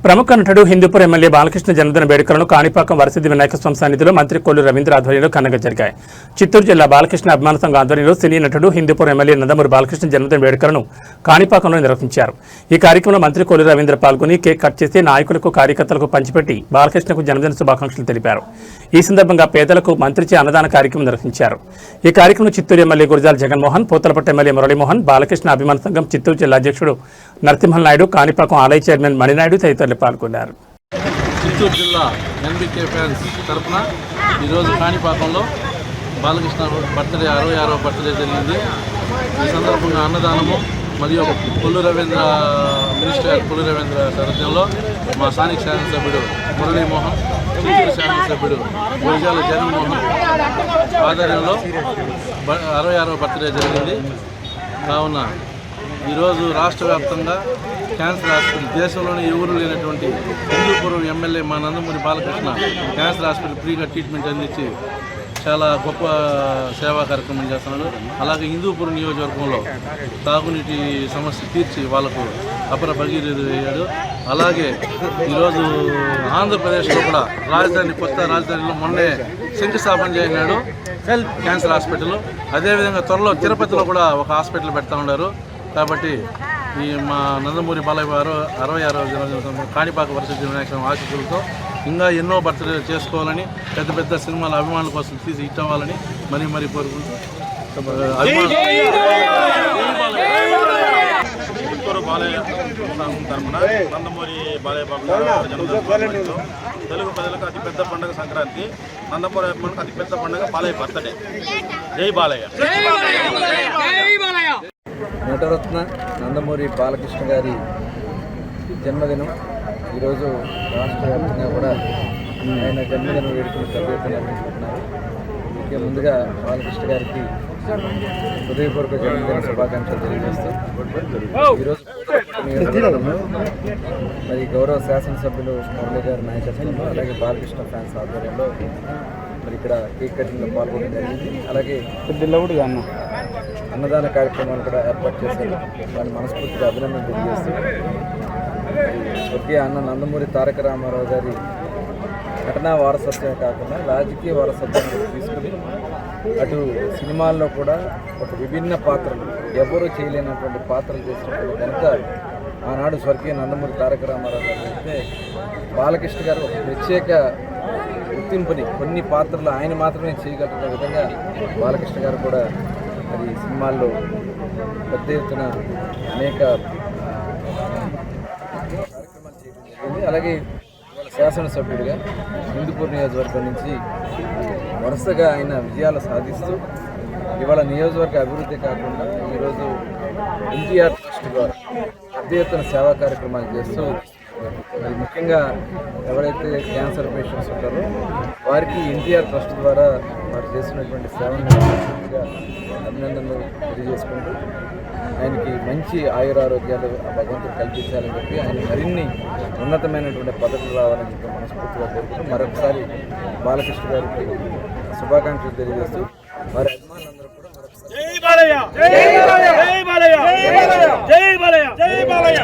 ప్రముఖ నటుడు హిందూపూర్ ఎమ్మెల్యే బాలకృష్ణ జన్మదిన వేడుకలను కాణిపాకం వరసిద్ధి వినాయక స్వామి సన్నిధిలో మంత్రి కొల్లు రవీంద్ర ఆధ్వర్యంలో ఘనంగా జరిగాయి. చిత్తూరు జిల్లా బాలకృష్ణ అభిమాన సంఘం ఆధ్వర్యంలో సినీ నటుడు హిందూపూర్ ఎమ్మెల్యే నందమూరి బాలకృష్ణ జన్మదిన వేడుకలను కాణిపాకంలో నిర్వహించారు. ఈ కార్యక్రమంలో మంత్రి కొల్లు రవీంద్ర పాల్గొని కేక్ కట్ చేసి నాయకులకు కార్యకర్తలకు పంచిపెట్టి బాలకృష్ణకు జన్మదిన శుభాకాంక్షలు తెలిపారు. ఈ సందర్భంగా పేదలకు మంత్రిచే అన్నదాన కార్యక్రమం నిర్వహించారు. ఈ కార్యక్రమంలో చిత్తూరు ఎమ్మెల్యే గురజాల జగన్మోహన్, పూతలపట్టు ఎమ్మెల్యే మురళీమోహన్, బాలకృష్ణ అభిమాన సంఘం చిత్తూరు జిల్లా అధ్యక్షుడు నరసింహన్ నాయుడు, కాణిపాకం ఆలయ చైర్మన్ మణినాయుడు తదితరులు పాల్గొన్నారు. చిత్తూరు జిల్లా ఎన్బీకే ఫ్యాన్స్ తరఫున ఈరోజు కాణిపాకంలో బాలకృష్ణ బర్త్డే 66వ బర్త్డే జరిగింది. ఈ సందర్భంగా అన్నదానము మరియు కొల్లు రవీంద్ర మినిస్టర్ కొల్లు రవీంద్ర సారథ్యంలో మా స్థానిక శాసనసభ్యుడు మురళీమోహన్, చిత్తూరు శాసనసభ్యుడు గురజాల జగన్మోహన్ ఆధ్వర్యంలో 66వ బర్త్డే జరిగింది. కావున ఈరోజు రాష్ట్ర వ్యాప్తంగా క్యాన్సర్ హాస్పిటల్, దేశంలోనే ఎవరు లేనటువంటి హిందూపూర్ ఎమ్మెల్యే మా నందమూరి బాలకృష్ణ క్యాన్సర్ హాస్పిటల్ ఫ్రీగా ట్రీట్మెంట్ అందించి చాలా గొప్ప సేవా కార్యక్రమం చేస్తున్నాడు. అలాగే హిందూపూర్ నియోజకవర్గంలో తాగునీటి సమస్య తీర్చి వాళ్ళకు అపర భగీరథుడు అయ్యాడు. అలాగే ఈరోజు ఆంధ్రప్రదేశ్లో కూడా కొత్త రాజధానిలో మొన్నే శంకుస్థాపన చేసినాడు క్యాన్సర్ హాస్పిటల్. అదేవిధంగా త్వరలో తిరుపతిలో కూడా ఒక హాస్పిటల్ పెడతా ఉన్నారు. కాబట్టి ఈ మా నందమూరి బాలయ్య గారు 66వ జన్మదిన కాణిపాక వరసిద్ధి వినాయక స్వామి ఆశీస్సులతో ఇంకా ఎన్నో బర్త్డే చేసుకోవాలని, పెద్ద పెద్ద సినిమాల అభిమానుల కోసం తీసి హిట్ అవ్వాలని మరీ కోరుకుంటూ చిత్తూరు బాలయ్య సంఘం తరఫున నందమూరి బాలయ్య బాబు జన్మదిన తెలుగు ప్రజలకు అతిపెద్ద పండుగ సంక్రాంతి, నందమూరి అభిమానులకు అతిపెద్ద పండుగ బాలయ్య బర్త్డే. జై బాలయ్య. నటరత్న నందమూరి బాలకృష్ణ గారి జన్మదినం ఈరోజు రాష్ట్ర వ్యాప్తంగా కూడా ఆయన జన్మదిన వేడుకలు పెద్దగా నిర్వహించుకుంటున్నారు. ఇక ముందుగా బాలకృష్ణ గారికి హృదయపూర్వక జన్మదిన శుభాకాంక్షలు తెలియజేస్తూ ఈరోజు మరి గౌరవ శాసనసభ్యులు మురళి గారి నాయకత్వంలో అలాగే బాలకృష్ణ ఫ్యాన్స్ ఆధ్వర్యంలో మరి ఇక్కడ కేక్ కటింగ్లో పాల్గొనడం జరిగింది. అలాగే అన్నదాన కార్యక్రమాలు కూడా ఏర్పాటు చేశారు. వారిని మనస్ఫూర్తిగా అభినందన తెలియజేస్తూ స్వర్గీయ అన్న నందమూరి తారక రామారావు గారి ఘటనా వారసత్వమే కాకుండా రాజకీయ వారసత్వం తీసుకుని అటు సినిమాల్లో కూడా ఒక విభిన్న పాత్రలు, ఎవరూ చేయలేనటువంటి పాత్రలు చేసినటువంటి కనుక ఆనాడు స్వర్గీయ నందమూరి తారక రామారావు గారు అయితే బాలకృష్ణ గారు ఒక ప్రత్యేక గుర్తింపుని కొన్ని పాత్రలు ఆయన మాత్రమే చేయగలిగిన విధంగా బాలకృష్ణ గారు కూడా మరి సినిమాల్లో పెద్ద ఎత్తున అనేక కార్యక్రమాలు చేయడం జరిగింది. అలాగే శాసనసభ్యుడిగా హిందూపూర్ నియోజకవర్గం నుంచి వరుసగా ఆయన విజయాలు సాధిస్తూ ఇవాళ నియోజకవర్గ అభివృద్ధి కాకుండా ఈరోజు ఎన్టీఆర్ ట్రస్ట్ ద్వారా పెద్ద ఎత్తున సేవా కార్యక్రమాలు చేస్తూ మరి ముఖ్యంగా ఎవరైతే క్యాన్సర్ పేషెంట్స్ ఉంటారో వారికి ఎన్టీఆర్ ట్రస్ట్ ద్వారా వారు చేసినటువంటి సేవలను అభినందనలు తెలియజేసుకుంటూ ఆయనకి మంచి ఆయురారోగ్యాలు భగవంతుడు కల్పించాలని చెప్పి ఆయన మరిన్ని ఉన్నతమైనటువంటి పద్ధతులు రావాలని చెప్పి మనస్ఫూర్తిగా కోరుకుంటూ మరొకసారి బాలకృష్ణ గారికి శుభాకాంక్షలు తెలియజేస్తూ వారి అభిమానులందరూ కూడా మరొకసారి